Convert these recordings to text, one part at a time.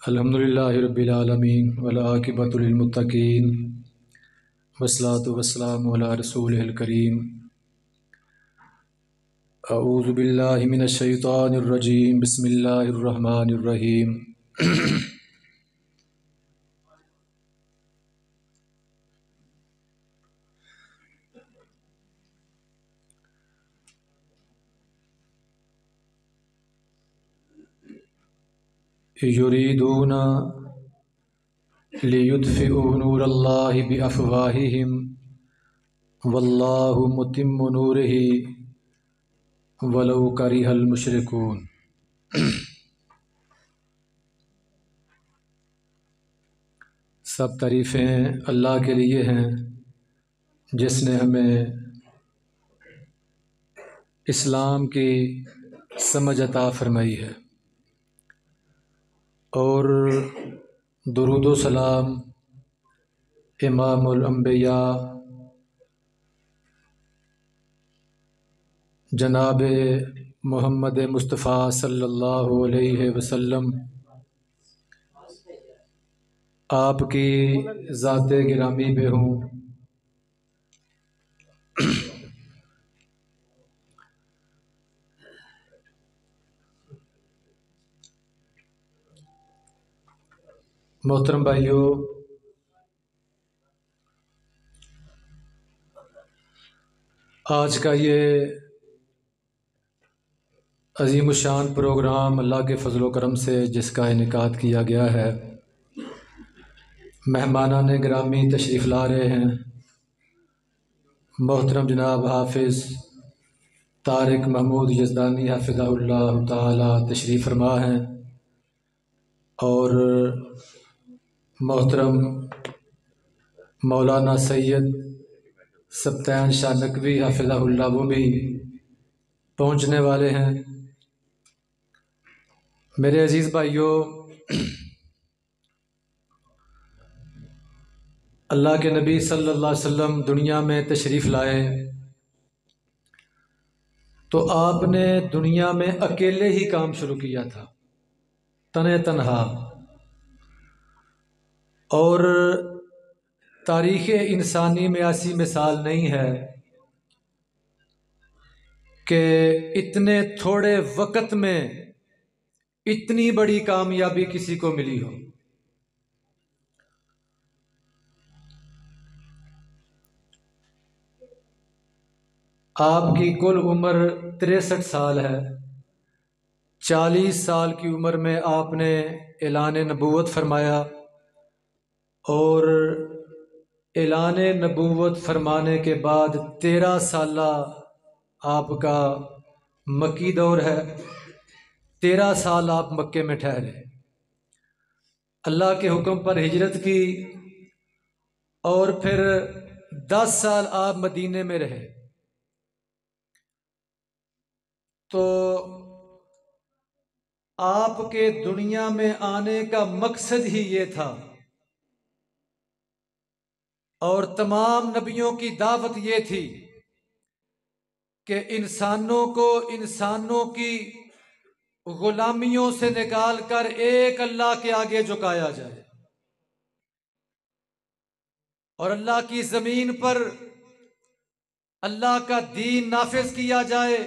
अल्हम्दुलिल्लाहि रब्बिल आलमीन वल आक़िबतु लिल मुत्तक़ीन वस्सलातु वस्सलामु अला रसूलिहिल करीम। अऊज़ु बिल्लाहि मिनश शैतानिर रजीम। बिस्मिल्लाहिर रहमानिर रहीम। युरीदूना लियुत्फ़िउ नूरल्लाहि बिअफ़वाहिहिम वल्लाहु मुतिम्मु नूरिही वलौ करिहल मुशरिकून। सब तारीफ़ें अल्लाह के लिए हैं जिसने हमें इस्लाम की समझ अता फ़रमाई है, और दुरूद व सलाम इमामुल अंबिया जनाब मोहम्मद मुस्तफ़ा सल्लल्लाहु अलैहि वसल्लम आपकी ज़ात गिरामी पे हूँ। मोहतरम भाइयों, आज का ये अज़ीम शान प्रोग्राम अल्लाह के फ़ज़ल व करम से जिसका इनेकाद किया गया है, मेहमानान गिरामी तशरीफ़ ला रहे हैं। मोहतरम जनाब हाफिज़ तारिक महमूद यज़दानी हफ़िज़हुल्लाह ताला तशरीफ़ फरमा हैं, और मोहतरम मौलाना सैयद सब्तैन शाह नकवी हफ़िज़हुल्लाह वो भी पहुँचने वाले हैं। मेरे अज़ीज़ भाइयों, अल्लाह के नबी सल्लल्लाहु अलैहि वसल्लम दुनिया में तशरीफ़ लाए तो आपने दुनिया में अकेले ही काम शुरू किया था, तने तनहा। और तारीख़ इंसानी में ऐसी मिसाल नहीं है कि इतने थोड़े वक़्त में इतनी बड़ी कामयाबी किसी को मिली हो। आपकी कुल उम्र 63 साल है। 40 साल की उम्र में आपने ऐलान नबूवत फरमाया, और ऐलान नबूवत फरमाने के बाद 13 साल आपका मक्की दौर है। 13 साल आप मक्के में ठहरे, अल्लाह के हुक्म पर हिजरत की, और फिर 10 साल आप मदीने में रहे। तो आपके दुनिया में आने का मकसद ही ये था, और तमाम नबियों की दावत ये थी कि इंसानों को इंसानों की गुलामियों से निकाल कर एक अल्लाह के आगे झुकाया जाए, और अल्लाह की ज़मीन पर अल्लाह का दीन नाफिज किया जाए,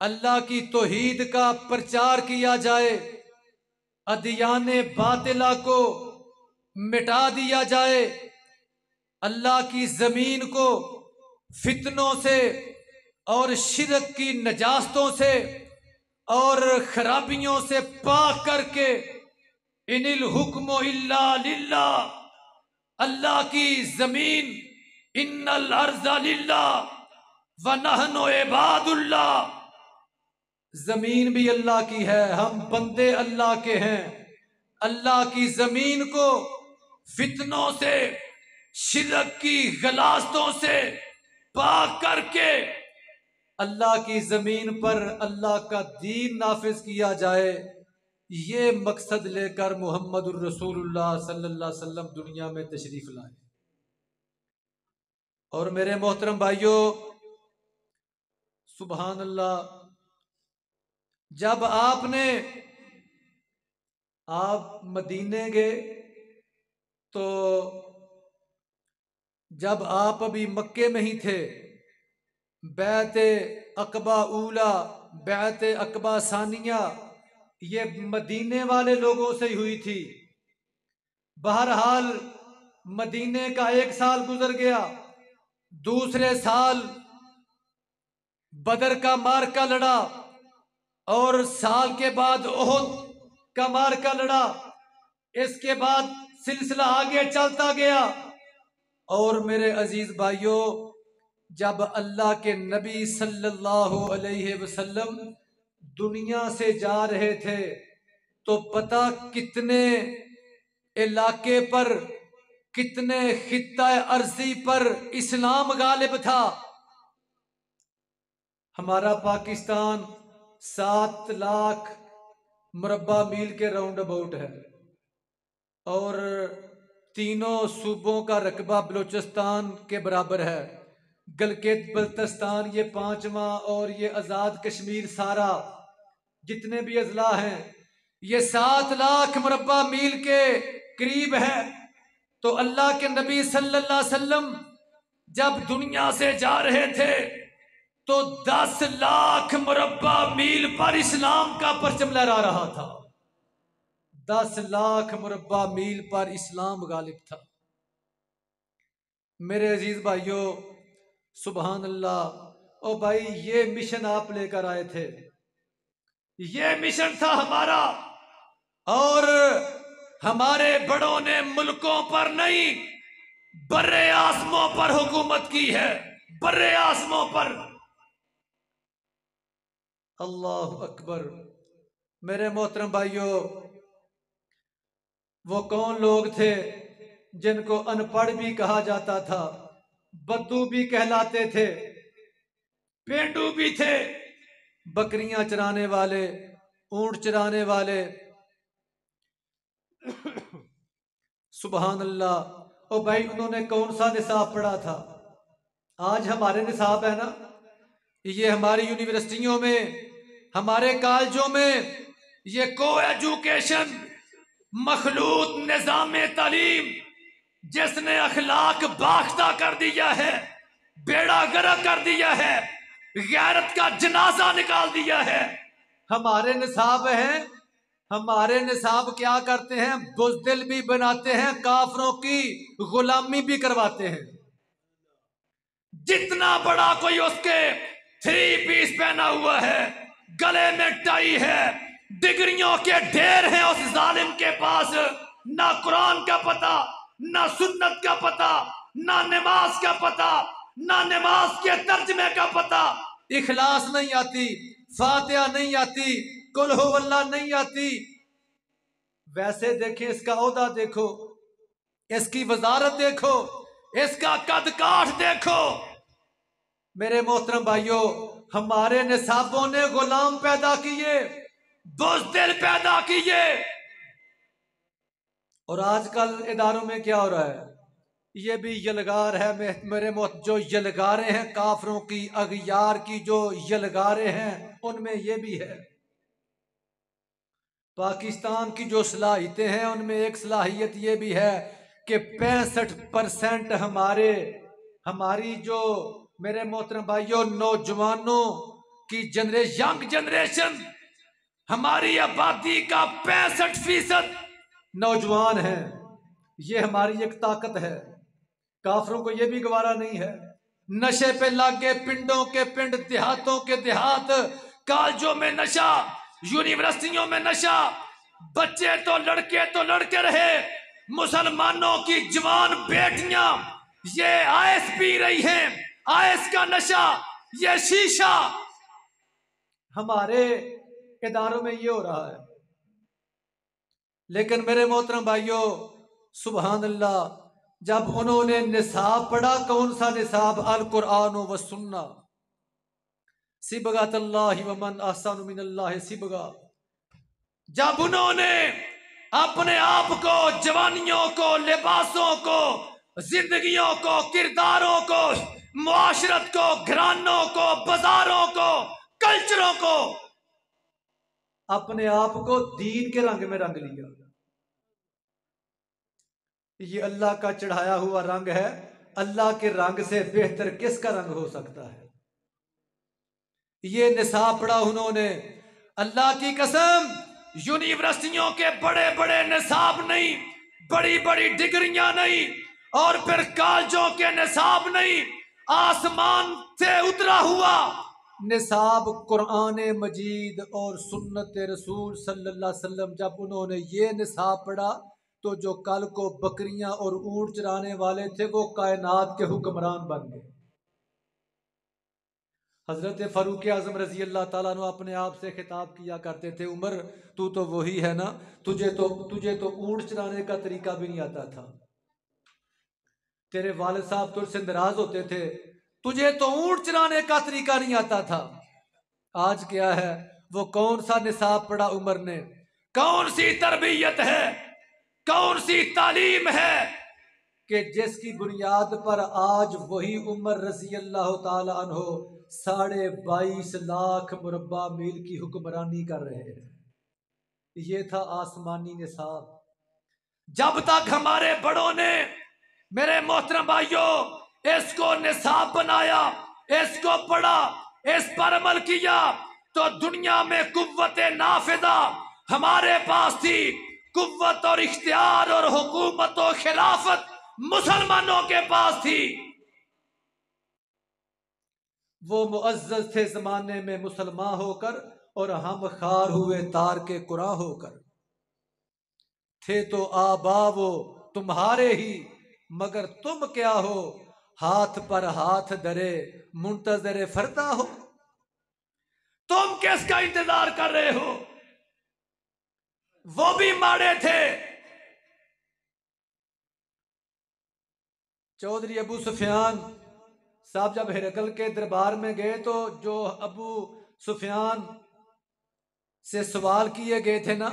अल्लाह की तौहीद का प्रचार किया जाए, अदियाने बातिला को मिटा दिया जाए, अल्लाह की ज़मीन को फितनों से और शिरक की नजास्तों से और खराबियों से पाक करके इनिल हुक्मो इल्ला लिल्लाह, अल्लाह की ज़मीन, इन्नल अर्ज़ा लिल्लाह व नहनु इबादुल्लाह, ज़मीन भी अल्लाह की है, हम बंदे अल्लाह के हैं। अल्लाह की ज़मीन को फितनों से, शिरक की गलास्तों से पाक करके अल्लाह की ज़मीन पर अल्लाह का दीन नाफिज किया जाए, ये मकसद लेकर मुहम्मदुर रसूलुल्लाह सल्लल्लाहु अलैहि वसल्लम दुनिया में तशरीफ लाए। और मेरे मोहतरम भाइयों, सुभान अल्लाह, जब आप मदीने गए तो जब आप अभी मक्के में ही थे, बैत अकबा ऊला, बैत अकबा सानिया ये मदीने वाले लोगों से ही हुई थी। बहरहाल मदीने का 1 साल गुजर गया, दूसरे साल बदर का मार्का लड़ा और साल के बाद ओहद का मार्का लड़ा। इसके बाद सिलसिला आगे चलता गया। और मेरे अजीज भाइयों, जब अल्लाह के नबी सल्लल्लाहु अलैहि वसल्लम दुनिया से जा रहे थे तो पता कितने इलाके पर, कितने खित्ता अर्जी पर इस्लाम गालिब था। हमारा पाकिस्तान 7 लाख मुरब्बा मील के राउंड अबाउट है और तीनों सूबों का रकबा बलूचिस्तान के बराबर है। गलगित बल्तिस्तान ये 5वां और ये आज़ाद कश्मीर सारा जितने भी अजला हैं ये 7 लाख मुरब्बा मील के करीब है। तो अल्लाह के नबी सल्लल्लाहु अलैहि वसल्लम जब दुनिया से जा रहे थे तो 10 लाख मुरब्बा मील पर इस्लाम का परचम लहरा रहा था। 10 लाख मुरब्बा मील पर इस्लाम गालिब था। मेरे अजीज भाइयों, सुभान अल्लाह। ओ भाई, ये मिशन आप लेकर आए थे, ये मिशन था हमारा। और हमारे बड़ों ने मुल्कों पर नहीं, बर्रे आसमों पर हुकूमत की है, बर्रे आसमों पर। अल्लाह अकबर। मेरे मोहतरम भाइयों, वो कौन लोग थे जिनको अनपढ़ भी कहा जाता था, बद्दू भी कहलाते थे, पेंडू भी थे, बकरियां चराने वाले, ऊंट चराने वाले। सुभान अल्लाह। ओ भाई, उन्होंने कौन सा निसाब पढ़ा था? आज हमारे निसाब है ना, ये हमारी यूनिवर्सिटियों में, हमारे कॉलेजों में ये को एजुकेशन मखलूत निजाम तालीम जिसने अखलाक बाख्ता कर दिया है, बेड़ा गर्क कर दिया है, गैरत का जनाजा निकाल दिया है। हमारे निसाब हैं, हमारे निसाब क्या करते हैं? बुज़दिल भी बनाते हैं, काफरों की गुलामी भी करवाते हैं। जितना बड़ा कोई उसके 3 पीस पहना हुआ है, गले में टाई है, डिग्रियों के ढेर हैं उस जालिम के पास, ना कुरान का पता, ना सुन्नत का पता, ना नमाज का पता, ना नमाज के तर्जमे का पता, इखलास नहीं आती, फातिहा नहीं आती, कुल हु अल्लाह नहीं आती। वैसे देखें, इसका ओहदा देखो, इसकी वजारत देखो, इसका कद काठ देखो। मेरे मोहतरम भाइयों, हमारे निसाबों ने गुलाम पैदा किए, बुज़दिल पैदा किए। और आजकल इदारों में क्या हो रहा है? ये भी यलगार है। मेरे जो यलगारें हैं काफरों की, अगयार की जो यलगारें हैं, उनमें ये भी है। पाकिस्तान की जो सलाहियतें हैं उनमें एक सलाहियत ये भी है कि 65% हमारी जो मेरे मोहतरम भाइयों नौजवानों की यंग जनरेशन, हमारी आबादी का 65% नौजवान हैं। ये हमारी एक ताकत है, काफरों को ये भी गवारा नहीं है। नशे पे लागे पिंडों के पिंड, देहातों के देहात, कॉलेजों में नशा, यूनिवर्सिटियों में नशा, बच्चे तो लड़के रहे, मुसलमानों की जवान बेटियां ये आइस पी रही हैं, आइस का नशा, ये शीशा। हमारे इदारों में ये हो रहा है। लेकिन मेरे मोहतरम भाइयों, सुभान अल्लाह, जब उन्होंने निसाब पढ़ा, कौन सा निसाब? अल कुरान व सुन्ना। सिबगतल्लाहि व मन अहसनु मिनल्लाहि सिबगा। जब उन्होंने अपने आप को, जवानियों को, लिबासों को, जिंदगियों को, किरदारों को, मुआशरत को, घरानों को, बाजारों को, कल्चरों को, अपने आप को दीन के रंग में रंग लिया। ये अल्लाह का चढ़ाया हुआ रंग है। अल्लाह के रंग से बेहतर किसका रंग हो सकता है? ये निसाब पढ़ा उन्होंने। अल्लाह की कसम, यूनिवर्सिटियों के बड़े बड़े निसाब नहीं, बड़ी बड़ी डिग्रियां नहीं, और फिर कॉलेजों के निसाब नहीं, आसमान से उतरा हुआ निसाब कुरान मजीद और सुन्नत रसूल सल्लल्लाहु अलैहि वसल्लम। जब उन्होंने ये निसाब पढ़ा तो जो कल को बकरियां और ऊंट चराने वाले थे वो कायनात के हुक्मरान बन गए। हजरत फारूक आजम रजी अल्लाह ताला अन्हु अपने आप से खिताब किया करते थे, उमर तू तो वही है ना, तुझे तो ऊंट चराने का तरीका भी नहीं आता था। तेरे वालिद साहब तुझसे नाराज होते थे, तुझे तो ऊंट चराने का तरीका नहीं आता था। आज क्या है? वो कौन सा निसाब पढ़ा उमर ने? कौन सी तरबियत है, कौन सी तालीम है कि जिसकी बुनियाद पर आज वही उमर रजी अल्लाह ताला अन्हो 22.5 लाख मुरब्बा मील की हुक्मरानी कर रहे हैं। ये था आसमानी निसाब। जब तक हमारे बड़ों ने, मेरे मोहतरम भाइयों, इसको निसाब बनाया, इसको पढ़ा, इस पर अमल किया, तो दुनिया में कुव्वत नाफिजा हमारे पास थी। कुव्वत और इख्तियार और हुकूमत और खिलाफत मुसलमानों के पास थी। वो मुअज्जज थे जमाने में मुसलमान होकर, और हम खार हुए तार के कुरान होकर। थे तो आबा वो तुम्हारे ही, मगर तुम क्या हो, हाथ पर हाथ धरे मुंतजरे फरता हो। तुम किसका इंतजार कर रहे हो? वो भी माड़े थे। चौधरी अबू सुफियान साहब जब हिरकल के दरबार में गए तो जो अबू सुफियान से सवाल किए गए थे ना,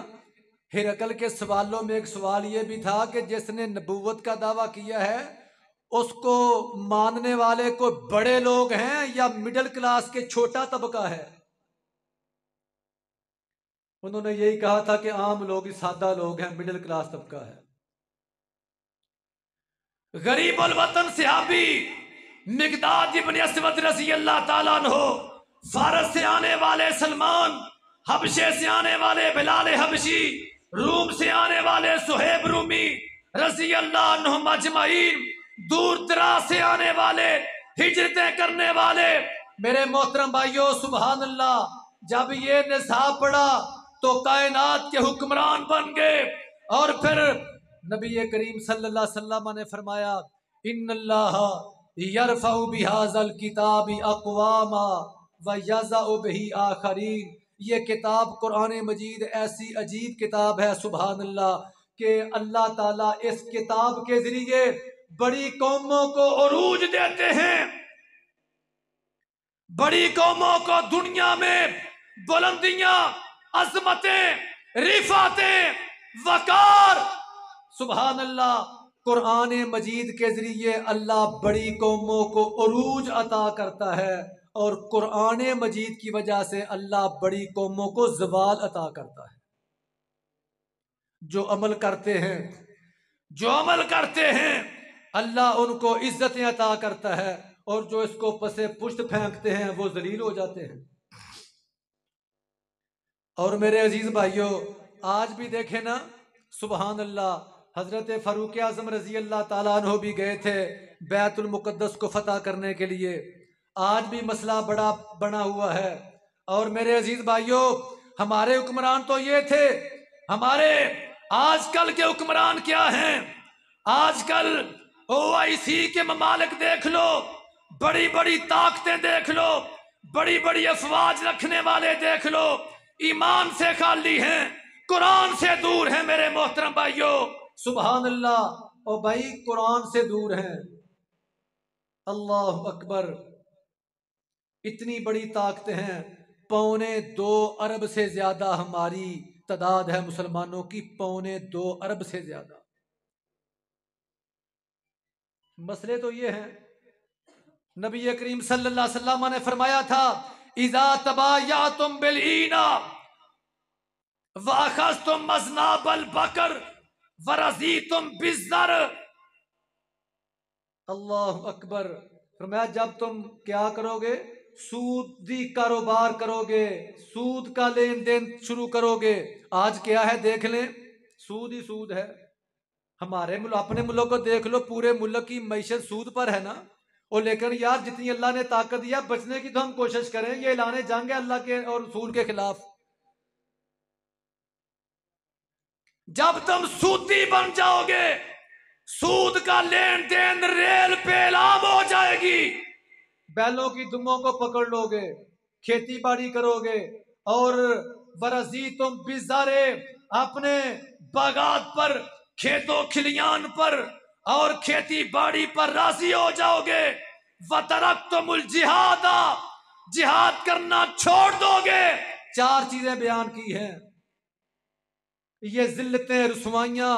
हिरकल के सवालों में एक सवाल ये भी था कि जिसने नबूवत का दावा किया है उसको मानने वाले को बड़े लोग हैं या मिडिल क्लास के छोटा तबका है? उन्होंने यही कहा था कि आम लोग, सादा लोग हैं, मिडिल क्लास तबका है। गरीबुल वतन सहाबी मिकदाद इब्न अस्वद रज़ी अल्लाह ताला अन्हु, फारस से आने वाले सलमान, हबशे से आने वाले बिलाल हबशी, रूम से आने वाले सुहेब रूमी रज़ी अल्लाह अन्हुम अजमईन, दूर दराज से आने वाले, हिजरतें करने वाले मेरे मोहतरम भाइयों, सुभान अल्लाह, जब ये निसाब पड़ा तो कायनात के हुक्मरान बन गए। और फिर नबी करीम सल्लल्लाहु अलैहि वसल्लम ने फरमाया, इन्नल्लाह यरफउ बिहाज़ल किताबी अक़वामा व यज़अउ बिही आखरीन। ये किताब कुरान मजीद ऐसी अजीब किताब है, सुभान अल्लाह, कि अल्लाह ताला इस किताब के जरिए बड़ी कौमों को उरूज देते हैं, बड़ी कौमों को दुनिया में बुलंदियां, अजमतें, रिफातें, वकार, सुभान अल्लाह। कुरान मजीद के जरिए अल्लाह बड़ी कौमों को उरूज अता करता है, और कुरान मजीद की वजह से अल्लाह बड़ी कौमों को ज़वाल अता करता है। जो अमल करते हैं, जो अमल करते हैं, अल्लाह उनको इज्जतें अता करता है, और जो इसको पसे पुष्ट फेंकते हैं वो जलील हो जाते हैं। और मेरे अजीज भाइयों, आज भी देखें ना, सुभान अल्लाह, हजरत फारूक आजम रजी अल्लाह ताला अन्हु भी गए थे बैतुल मुकद्दस को फतह करने के लिए। आज भी मसला बड़ा बना हुआ है। और मेरे अजीज भाइयों, हमारे हुक्मरान तो ये थे, हमारे आजकल के हुक्मरान क्या हैं? आजकल OIC के ममालिक देख लो, बड़ी बड़ी ताकतें देख लो, बड़ी बड़ी अफवाज रखने वाले देख लो, ईमान से खाली हैं, कुरान से दूर हैं। मेरे मोहतरम भाइयों, सुभान अल्लाह, और भाई कुरान से दूर हैं। अल्लाह अकबर। इतनी बड़ी ताकतें हैं, 2.25 अरब से ज्यादा हमारी तादाद है मुसलमानों की, 2.25 अरब से ज्यादा। मसले तो ये हैं, नबी करीम सल्लल्लाहु अलैहि वसल्लम ने फरमाया था, इज़ा तबायातुम बिल ईना वाखज़तुम मज़नाबल बकर वरज़ीतुम बिज़्ज़र। अल्लाह अकबर। फरमाया जब तुम क्या करोगे, सूदी कारोबार करोगे, सूद का लेन देन शुरू करोगे। आज क्या है देख लें, सूद ही सूद है। हमारे मुल्क, अपने मुल्क को देख लो, पूरे मुल्क की मैशत सूद पर है ना। और लेकिन यार जितनी अल्लाह ने ताकत दिया, बचने की तो हम कोशिश करें। ये ऐलाने जंग है अल्लाह के और रसूल के खिलाफ। जब तुम सूदी बन जाओगे, सूद का लेन देन रेल पे एलाम हो जाएगी। बैलों की दुमों को पकड़ लोगे, खेती बाड़ी करोगे, और वरजी तुम बिजारे अपने बागात पर, खेतों खिलियान पर और खेती बाड़ी पर राजी हो जाओगे। वतरक तुमुल जिहादा, जिहाद करना छोड़ दोगे। 4 चीजें बयान की हैं। ये जिल्लतें रुसवाइयां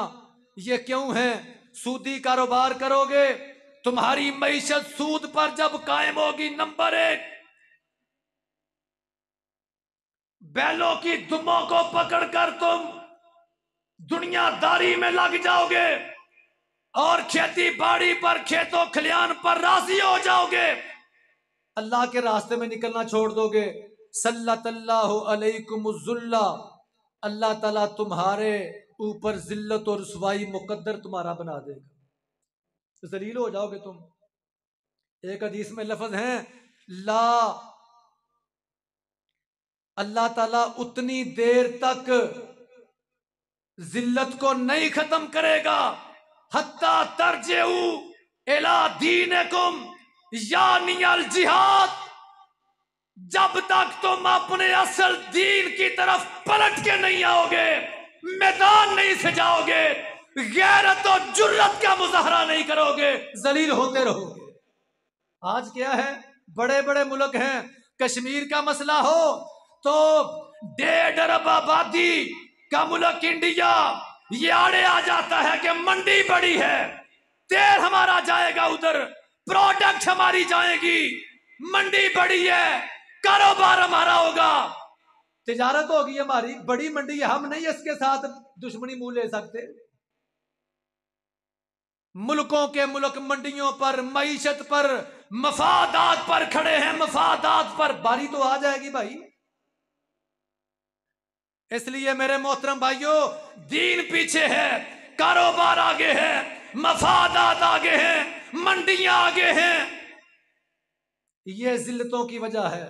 ये क्यों हैं? सूदी कारोबार करोगे, तुम्हारी मईशत सूद पर जब कायम होगी, नंबर 1, बैलों की दुमों को पकड़कर तुम दुनियादारी में लग जाओगे और खेती बाड़ी पर, खेतों खलियान पर राजी हो जाओगे। अल्लाह के रास्ते में निकलना छोड़ दोगे। सल्लल्लाहु अलैकुमुज़्ज़ुल्ला, अल्लाह ताला तुम्हारे ऊपर जिल्लत और रुसवाई मुकद्दर तुम्हारा बना देगा, जलील हो जाओगे तुम। एक हदीस में लफ्ज हैं, ला, अल्लाह ताला उतनी देर तक जिल्लत को नहीं खत्म करेगा हत्ता तरजेऊ इला दीनकुम यानी अल जिहाद, जब तक तुम अपने असल दीन की तरफ पलट के नहीं आओगे, मैदान नहीं सजाओगे, गैरत और जुर्रत का मुजाहरा नहीं करोगे, जलील होते रहोगे। आज क्या है, बड़े बड़े मुल्क हैं, कश्मीर का मसला हो तो 1.5 अरब आबादी का मुल्क इंडिया ये आड़े आ जाता है कि मंडी बड़ी है, तेल हमारा जाएगा उधर, प्रोडक्ट हमारी जाएगी, मंडी बड़ी है, कारोबार हमारा होगा, तिजारत होगी हमारी, बड़ी मंडी है, हम नहीं इसके साथ दुश्मनी मुंह ले सकते। मुल्कों के मुल्क मंडियों पर, मईशत पर, मफादात पर खड़े हैं, मफादात पर। बारी तो आ जाएगी भाई। इसलिए मेरे मोहतरम भाइयों, दीन पीछे है, कारोबार आगे है, मफादात आगे हैं, मंडियां आगे हैं। ये जिल्लतों की वजह है।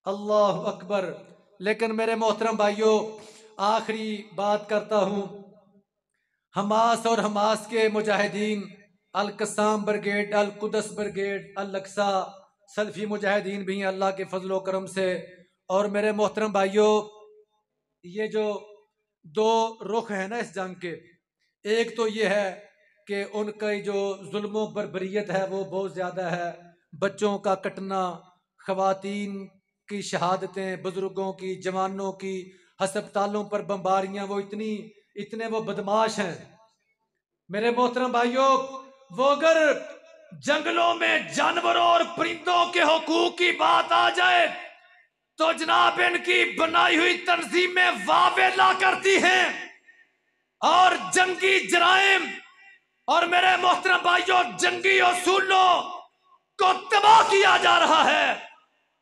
अल्लाह अकबर। लेकिन मेरे मोहतरम भाइयों, आखिरी बात करता हूं, हमास और हमास के मुजाहिदीन, अल कसाम ब्रिगेड, अल कुदस ब्रिगेड, अल अक्सा सल्फी मुजाहिदीन भी हैं अल्लाह के फजलो करम से। और मेरे मोहतरम भाइयों, ये जो 2 रुख है ना इस जंग के, एक तो ये है कि उनका जो जुल्म बर्बरियत है वो बहुत ज़्यादा है, बच्चों का कटना, ख़वातीन की शहादतें, बुजुर्गों की, जवानों की, हस्पतालों पर बमबारियां, वो इतने वो बदमाश हैं। मेरे मोहतरम भाइयों, वो अगर जंगलों में जानवरों और परिंदों के हुकूक की बात आ जाए तो जनाब इनकी बनाई हुई तंजीमें वावेला करती हैं और जंगी जराइम और मेरे मोहतरम भाइयों जंगी उसूलों को तबाह किया जा रहा है।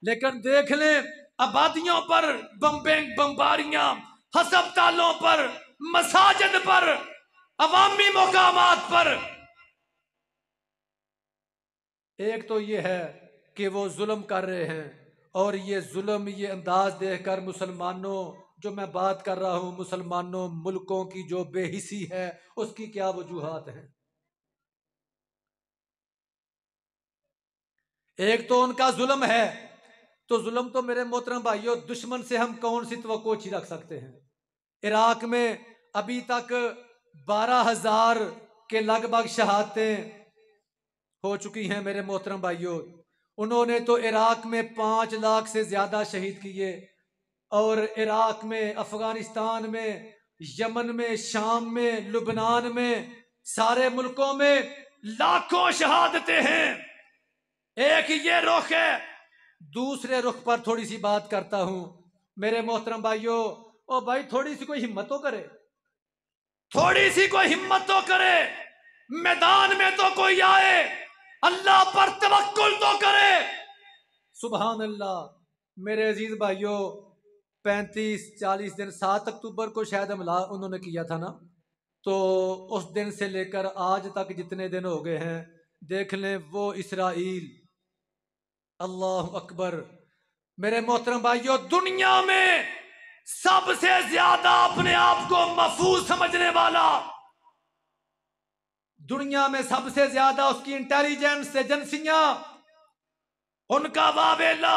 लेकिन देख लें, आबादियों पर बमबारियां, हस्पतालों पर, मसाजिद पर, अवामी मुकामात पर। एक तो ये है कि वो जुल्म कर रहे हैं, और ये जुल्म, ये अंदाज देखकर मुसलमानों, जो मैं बात कर रहा हूं, मुसलमानों मुल्कों की जो बेहिसी है उसकी क्या वजूहात हैं। एक तो उनका जुल्म है, तो जुल्म तो मेरे मोहतरम भाइयों, दुश्मन से हम कौन सी तवक्को अच्छी रख सकते हैं। इराक में अभी तक 12,000 के लगभग शहादतें हो चुकी हैं मेरे मोहतरम भाइयों, उन्होंने तो इराक में 5 लाख से ज्यादा शहीद किए, और इराक में, अफगानिस्तान में, यमन में, शाम में, लुबनान में, सारे मुल्कों में लाखों शहादतें हैं। एक ये रुख है। दूसरे रुख पर थोड़ी सी बात करता हूं मेरे मोहतरम भाइयों। ओ भाई, थोड़ी सी कोई हिम्मत तो करे, थोड़ी सी कोई हिम्मत तो करे, मैदान में तो कोई आए, अल्लाह पर तवक्कुल तो करे। सुभान अल्लाह। मेरे अजीज भाइयों, 35-40 दिन, 7 अक्टूबर को शायद हमला उन्होंने किया था ना, तो उस दिन से लेकर आज तक जितने दिन हो गए हैं, देख लें वो इसराइल। अल्लाह अकबर। मेरे मोहतरम भाइयों, दुनिया में सबसे ज्यादा अपने आप को महफूज समझने वाला, दुनिया में सबसे ज्यादा उसकी इंटेलिजेंस एजेंसियां, उनका वावेला,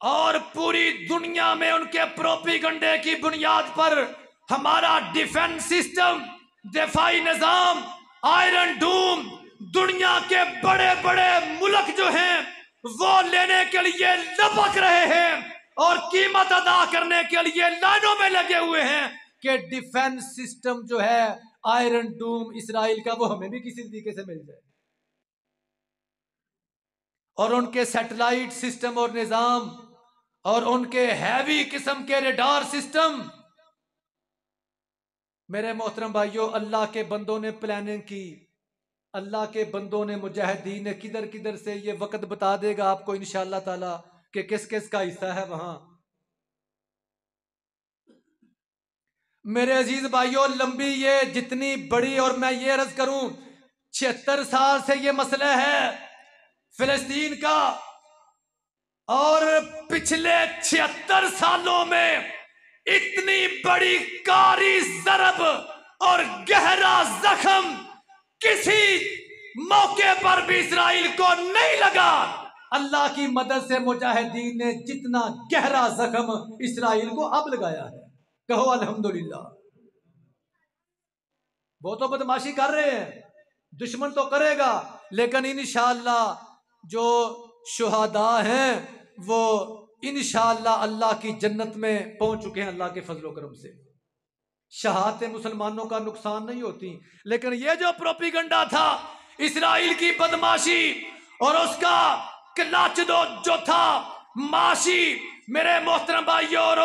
और पूरी दुनिया में उनके प्रोपेगेंडे की बुनियाद पर हमारा डिफेंस सिस्टम, दिफाई निजाम, आयरन डूम, दुनिया के बड़े बड़े मुल्क जो हैं वो लेने के लिए लपक रहे हैं और कीमत अदा करने के लिए लाइनों में लगे हुए हैं कि डिफेंस सिस्टम जो है आयरन डूम इसराइल का, वो हमें भी किसी तरीके से मिल जाए। और उनके सैटेलाइट सिस्टम और निजाम, और उनके हैवी किस्म के रेडार सिस्टम। मेरे मोहतरम भाइयों, अल्लाह के बंदों ने प्लानिंग की, अल्लाह के बंदों ने, मुजाहिदीन ने, किधर किधर से, ये वक्त बता देगा आपको इंशाअल्लाह ताला कि किस किस का हिस्सा है वहां। मेरे अजीज भाइयों, लंबी ये जितनी बड़ी, और मैं ये अर्ज करूं 76 साल से ये मसला है फिलिस्तीन का, और पिछले 76 सालों में इतनी बड़ी कारी ज़रब और गहरा जख्म किसी मौके पर भी इसराइल को नहीं लगा। अल्लाह की मदद से मुजाहिदीन ने जितना गहरा जख्म इसराइल को अब लगाया है, कहो अल्हम्दुलिल्लाह। वो तो बदमाशी कर रहे हैं, दुश्मन तो करेगा, लेकिन इंशाअल्लाह जो शुहदा हैं वो इंशाअल्लाह अल्लाह की जन्नत में पहुंच चुके हैं अल्लाह के फजलो करम से। शहादतें मुसलमानों का नुकसान नहीं होती, लेकिन ये जो प्रोपेगेंडा था, इसराइल की बदमाशी और उसका क्लच जो था माशी, मेरे मोहतरम भाइयों, और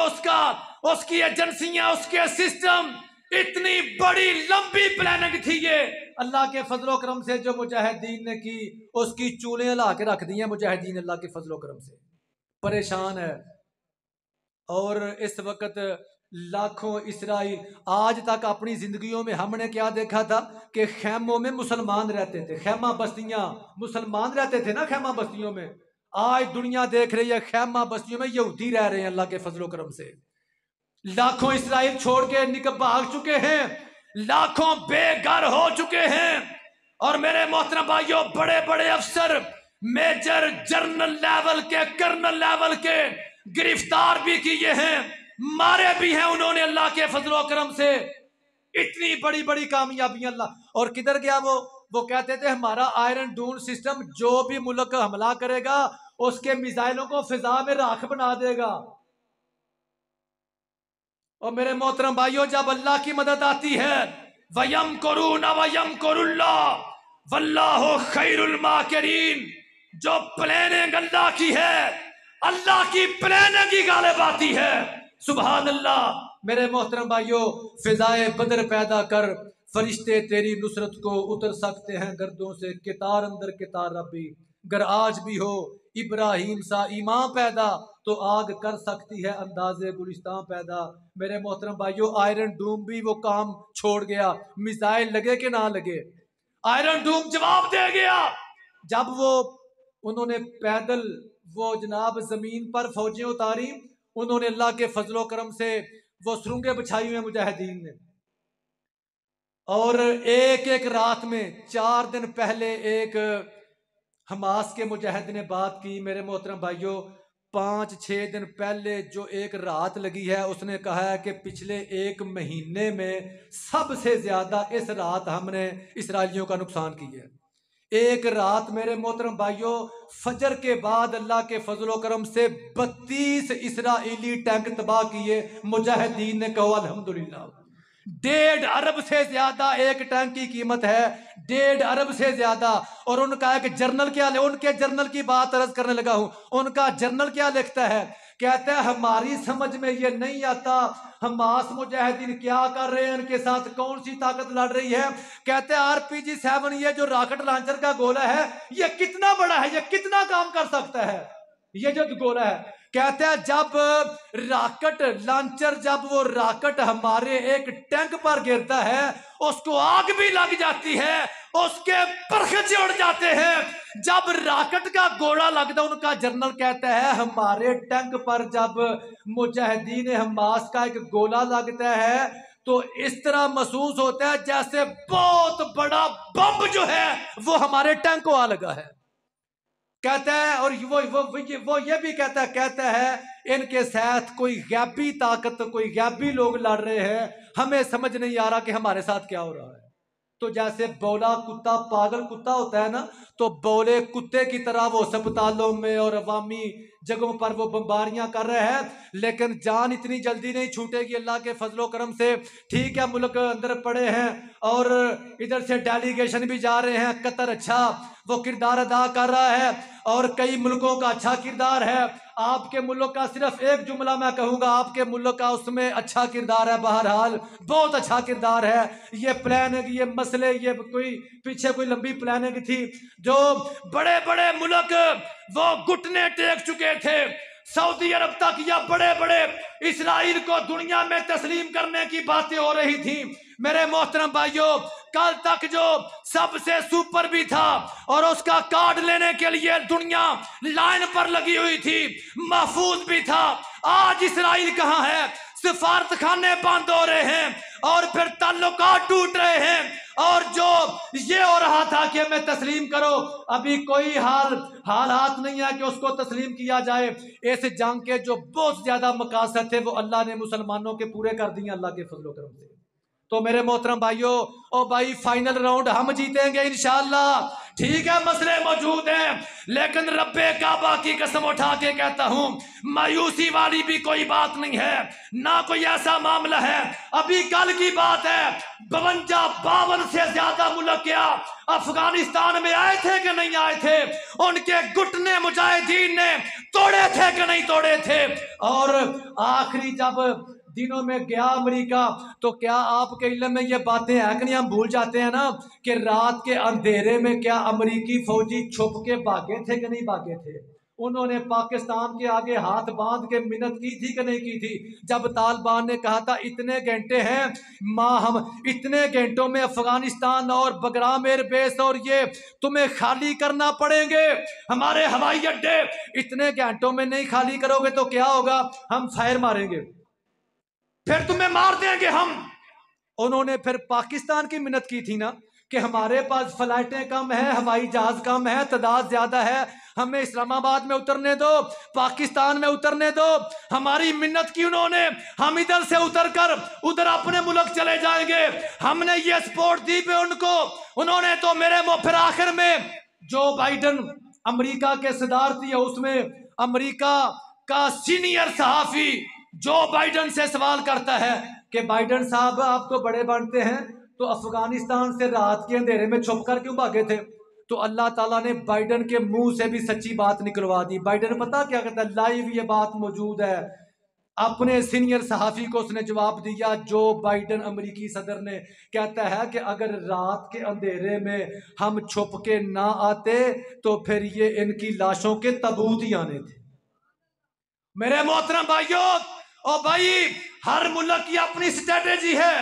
उसकी एजेंसियां, उसके सिस्टम, इतनी बड़ी लंबी प्लानिंग थी ये अल्लाह के फजलो करम से जो मुजाहिदीन ने की, उसकी चूलें ला के रख दी हैं मुजाहिदीन अल्लाह के फजलो करम से। परेशान है। और इस वक्त लाखों इसराइल, आज तक अपनी जिंदगियों में हमने क्या देखा था कि खैमों में मुसलमान रहते थे, खैमा बस्तियां, मुसलमान रहते थे ना खैमा बस्तियों में। आज दुनिया देख रही है खैमा बस्तियों में यहूदी रह रहे हैं अल्लाह के फजलो करम से। लाखों इसराइल छोड़ के निकल भाग चुके हैं, लाखों बेघर हो चुके हैं। और मेरे मोहतरम भाइयों, बड़े बड़े अफसर, मेजर जनरल लेवल के, कर्नल लेवल के गिरफ्तार भी किए हैं, मारे भी हैं उन्होंने अल्लाह के फजलो करम से। इतनी बड़ी बड़ी कामयाबियां अल्लाह। और किधर गया वो कहते थे हमारा आयरन डूम सिस्टम जो भी मुल्क हमला करेगा उसके मिसाइलों को फिजा में राख बना देगा। और मेरे मोहतरम भाइयों, जब अल्लाह की मदद आती है, वयम करूना वयम करुल्ला वल्लाहु खैरुल माकिरीन, जो प्लानिंग अल्लाह की है, अल्लाह की प्लानिंग ही गालिब आती है। सुभान अल्लाह। मेरे मोहतरम भाइयों, फिजाए बदर पैदा कर, फरिश्ते तेरी नुसरत को उतर सकते हैं गर्दों से, कितार अंदर कितार रबी। गर आज भी हो इब्राहिम सा ईमान पैदा, तो आग कर सकती है अंदाजे गुलिस्तान पैदा। मेरे मोहतरम भाइयों, आयरन डूम भी वो काम छोड़ गया, मिसाइल लगे कि ना लगे, आयरन डूम जवाब दे गया। जब वो उन्होंने पैदल वो जनाब जमीन पर फौजें उतारी, उन्होंने अल्लाह के फजलो करम से वो सुरंगें बिछाई हुई मुजाहिदीन ने। और एक एक रात में 4 दिन पहले एक हमास के मुजाहिद ने बात की, मेरे मोहतरम भाइयों, 5-6 दिन पहले जो एक रात लगी है, उसने कहा है कि पिछले 1 महीने में सबसे ज्यादा इस रात हमने इसराइलियों का नुकसान किया है। एक रात मेरे मोहतरम भाइयों, फजर के बाद अल्लाह के फजलो करम से 32 इसराइली टैंक तबाह किए। मुजाहिदीन ने कहो अल्हम्दुलिल्लाह। 1.5 अरब से ज्यादा एक टैंक की कीमत है, 1.5 अरब से ज्यादा। और उनका एक जर्नल क्या, उनके जर्नल की बात अर्ज करने लगा हूं। उनका जर्नल क्या लिखता है, कहता है हमारी समझ में ये नहीं आता हमास मुजाहिदीन क्या कर रहे हैं, इनके साथ कौन सी ताकत लड़ रही है। कहते हैं RPG-7 ये जो रॉकेट लॉन्चर का गोला है ये कितना बड़ा है, ये कितना काम कर सकता है ये जो गोला है। कहते हैं जब रॉकेट लॉन्चर, जब वो रॉकेट हमारे एक टैंक पर गिरता है उसको आग भी लग जाती है, उसके परखचे उड़ जाते हैं। जब रॉकेट का गोला लगता है, उनका जर्नल कहता है हमारे टैंक पर जब मुजाहिदीन हमास का एक गोला लगता है तो इस तरह महसूस होता है जैसे बहुत बड़ा बम जो है वो हमारे टैंक को आ लगा है। कहता है, और वो ये भी कहता है इनके साथ कोई गैबी ताकत, कोई गैबी लोग लड़ रहे हैं, हमें समझ नहीं आ रहा कि हमारे साथ क्या हो रहा है। तो जैसे बौला कुत्ता पागल कुत्ता होता है ना, तो बौले कुत्ते की तरह वो अस्पतालों में और अवामी जगहों पर वो बमबारियां कर रहे हैं, लेकिन जान इतनी जल्दी नहीं छूटेगी अल्लाह के फजलो करम से। ठीक है, मुल्क अंदर पड़े हैं और इधर से डेलीगेशन भी जा रहे हैं। कतर अच्छा वो किरदार अदा कर रहा है और कई मुल्कों का अच्छा किरदार है। आपके मुल्क का सिर्फ एक जुमला मैं कहूंगा, आपके मुल्क का उसमें अच्छा किरदार है, बहरहाल बहुत अच्छा किरदार है। ये प्लानिंग, ये मसले, ये कोई पीछे कोई लंबी प्लानिंग थी। जो बड़े बड़े मुल्क वो घुटने टेक चुके थे, सऊदी अरब तक या बड़े बड़े इस्राइल को दुनिया में तस्लीम करने की बातें हो रही थी। मेरे मोहतरम भाइयों, कल तक जो सबसे सुपर भी था और उसका कार्ड लेने के लिए दुनिया लाइन पर लगी हुई थी, महफूज भी था, आज इस्राइल कहां है? सिफारत खाने बंद हो रहे हैं और फिर ताल्लुकात टूट रहे हैं। और जो ये हो रहा था कि हमें तस्लीम करो, अभी कोई हालात नहीं है कि उसको तस्लीम किया जाए। ऐसे जंग के जो बहुत ज्यादा मकासद थे वो अल्लाह ने मुसलमानों के पूरे कर दिए अल्लाह के फजलो करम से। तो मेरे मोहतरम भाइयों, ओ भाई फाइनल राउंड हम जीतेंगे इंशाअल्लाह। ठीक है, मसले मौजूद हैं, लेकिन रब्बे काबा की कसम उठा के कहता हूं मायूसी वाली भी कोई बात नहीं है, ना कोई ऐसा मामला है। अभी कल की बात है, 52 से ज्यादा मुल्क क्या अफगानिस्तान में आए थे कि नहीं आए थे? उनके घुटने मुजाहिदीन ने तोड़े थे कि नहीं तोड़े थे? और आखिरी जब दिनों में गया अमेरिका, तो क्या आपके इल्म में ये बातें हैं कि नहीं? हम भूल जाते हैं ना कि रात के अंधेरे में क्या अमेरिकी फौजी छुप के भागे थे कि नहीं भागे थे? उन्होंने पाकिस्तान के आगे हाथ बांध के मिन्नत की थी कि नहीं की थी? जब तालिबान ने कहा था इतने घंटे हैं हम इतने घंटों में अफगानिस्तान और बगराम एयरबेस और ये तुम्हें खाली करना पड़ेंगे, हमारे हवाई अड्डे इतने घंटों में नहीं खाली करोगे तो क्या होगा? हम फायर मारेंगे, फिर तुम्हें मार देंगे हम। उन्होंने फिर पाकिस्तान की मिन्नत की थी ना कि हमारे पास फ्लाइटें कम है, हवाई जहाज कम है, तादाद ज्यादा है, हमें इस्लामाबाद में उतरने दो, पाकिस्तान में उतरने दो। हमारी मिन्नत की उन्होंने, हम इधर से उतरकर उधर अपने मुल्क चले जाएंगे। हमने ये सपोर्ट दी पे उनको, उन्होंने तो मेरे फिर आखिर में जो बाइडन अमेरिका के सदारती है उसमें अमेरिका का सीनियर सहाफी जो बाइडन से सवाल करता है कि बाइडन साहब आप तो बड़े बनते हैं, तो अफगानिस्तान से रात के अंधेरे में छुप कर क्यों भागे थे? तो अल्लाह ताला ने बाइडन के मुंह से भी सच्ची बात निकलवा दी। बाइडन पता क्या कहता है, लाइव ये बात मौजूद है, अपने सीनियर सहाफी को उसने जवाब दिया, जो बाइडन अमेरिकी सदर ने कहता है कि अगर रात के अंधेरे में हम छुप के ना आते तो फिर ये इनकी लाशों के तबूत ही आने थे। मेरे मोहतरम भाइयों, और भाई हर मुल्क की अपनी स्ट्रेटेजी है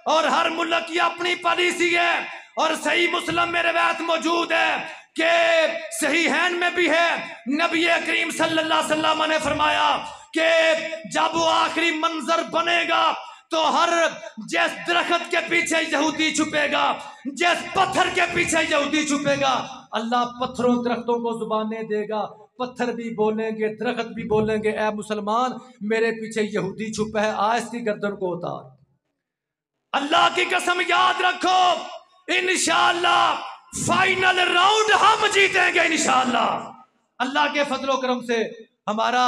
और हर मुल्क की अपनी पॉलिसी है, और सही मुस्लिम में रिवायत मौजूद है कि सही हैन में भी है, नबी करीम सल्लल्लाहु अलैहि वसल्लम ने फरमाया कि जब वो आखिरी मंजर बनेगा तो हर जिस दरख्त के पीछे यहूदी छुपेगा, जिस पत्थर के पीछे यहूदी छुपेगा, अल्लाह पत्थरों दरख्तों को जुबानें देगा, पत्थर भी बोलेंगे, दरख्त भी बोलेंगे, ऐ मुसलमान मेरे पीछे यहूदी छुपा है, आज इसकी गर्दन को उतार। अल्लाह की कसम याद रखो, इंशाअल्लाह फाइनल राउंड हम जीतेंगे इंशाअल्लाह। अल्लाह के फजलो करम से हमारा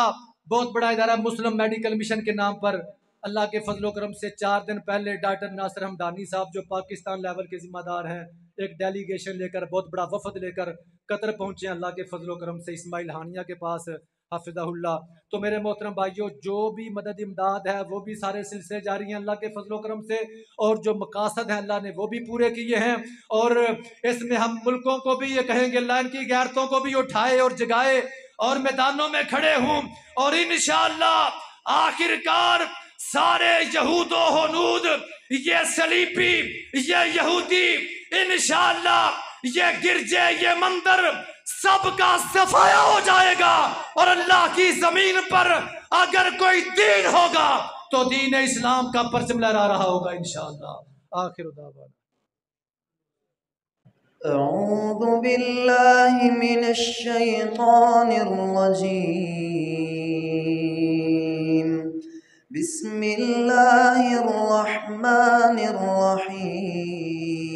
बहुत बड़ा इदारा मुस्लिम मेडिकल मिशन के नाम पर अल्लाह के फजलो करम से 4 दिन पहले डॉक्टर नासिर हमदानी साहब जो पाकिस्तान लेवल के जिम्मेदार हैं, एक डेलीगेशन लेकर, बहुत बड़ा वफद लेकर कतर पहुंचे हैं अल्लाह के फजलो करम से इस्माइल हानिया के पास हाफिज़हुल्लाह। तो मेरे मोहतरम भाइयों, जो भी मदद इमदाद है वो भी सारे सिलसिले जारी हैं अल्लाह के फजलो करम से, और जो मकासद हैं अल्लाह ने वो भी पूरे किए हैं। और इसमें हम मुल्कों को भी ये कहेंगे, लाइन की गैरतों को भी उठाए और जगाए और मैदानों में खड़े हूं, और इंशाअल्लाह आखिरकार सारे यहूदो हनूद, ये सलीबी, ये यहूदी, इंशाअल्लाह ये गिरजे, ये मंदिर सबका सफाया हो जाएगा, और अल्लाह की जमीन पर अगर कोई दीन होगा तो दीन इस्लाम का परचम लहरा रहा होगा इंशाअल्लाह। आखिर दावाना अऊज़ु बिल्लाहि मिनश शैतानिर रजीम। बिस्मिल्लाहिर रहमानिर रहीम।